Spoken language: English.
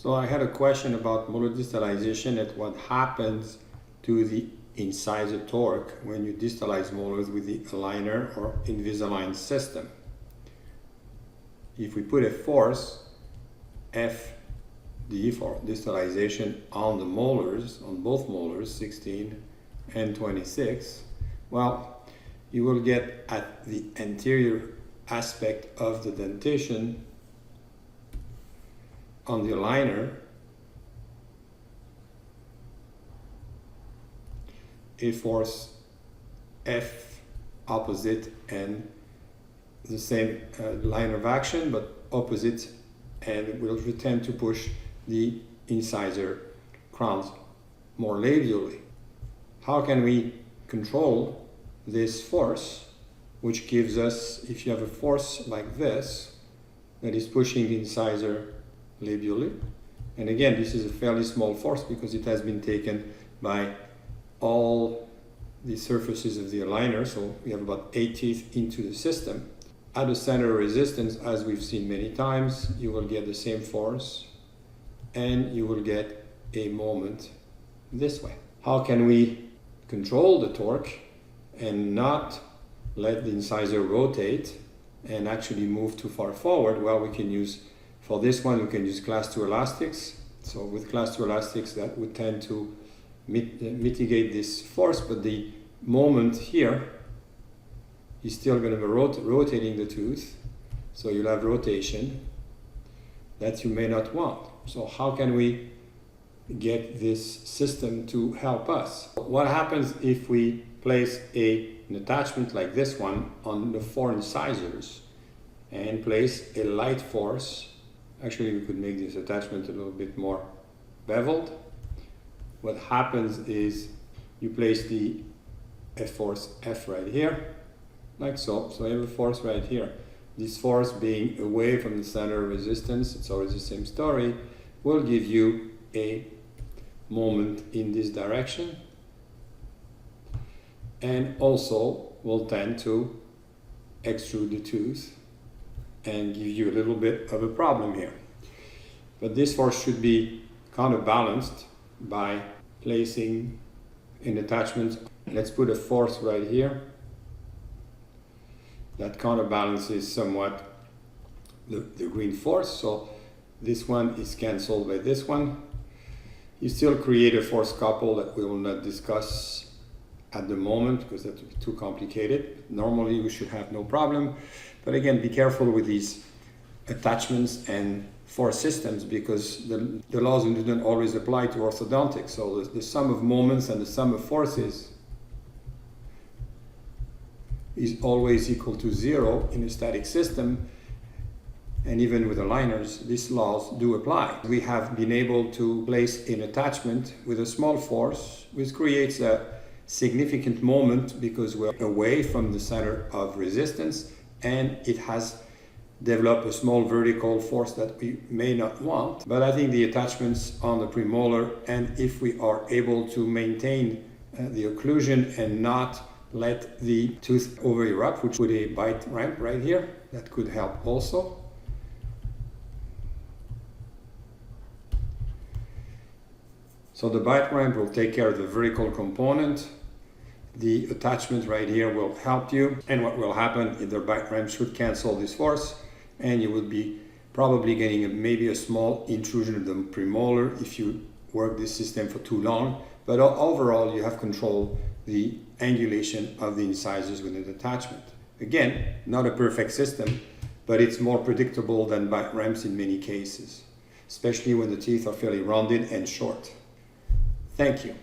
So I had a question about molar distalization and what happens to the incisor torque when you distalize molars with the aligner or Invisalign system. If we put a force, FD for distalization on the molars, on both molars, 16 and 26, well, you will get at the anterior aspect of the dentition on the aligner a force F opposite and the same line of action but opposite, and it will tend to push the incisor crowns more labially. How can we control this force, which gives us, if you have a force like this that is pushing the incisor labially, and again this is a fairly small force because it has been taken by all the surfaces of the aligner, so we have about 8 teeth into the system. At the center of resistance, as we've seen many times, you will get the same force and you will get a moment this way. How can we control the torque and not let the incisor rotate and actually move too far forward? Well, we can use, for this one, we can use class 2 elastics. So with class 2 elastics, that would tend to mitigate this force, but the moment here is still going to be rotating the tooth, so you'll have rotation that you may not want. So how can we get this system to help us? What happens if we place an attachment like this one on the 4 incisors and place a light force? Actually, we could make this attachment a little bit more beveled. What happens is you place the force F right here, like so. So I have a force right here. This force being away from the center of resistance, it's always the same story, will give you a moment in this direction, and also will tend to extrude the tooth and give you a little bit of a problem here. But this force should be counterbalanced by placing an attachment. Let's put a force right here that counterbalances somewhat the green force, so this one is cancelled by this one. You still create a force couple that we will not discuss at the moment because that would be too complicated. Normally we should have no problem, but again, be careful with these attachments and force systems because the laws of Newton always apply to orthodontics. So the sum of moments and the sum of forces is always equal to 0 in a static system, and even with aligners, these laws do apply. We have been able to place an attachment with a small force, which creates a significant moment because we're away from the center of resistance, and it has developed a small vertical force that we may not want. But I think the attachments on the premolar, and if we are able to maintain the occlusion and not let the tooth over erupt, which with a bite ramp right here, that could help also. So the bite ramp will take care of the vertical component. The attachment right here will help you, and what will happen is the bite ramp should cancel this force, and you would be probably getting maybe a small intrusion of the premolar if you work this system for too long, but overall you have control the angulation of the incisors with an attachment. Again, not a perfect system, but it's more predictable than bite ramps in many cases, especially when the teeth are fairly rounded and short. Thank you.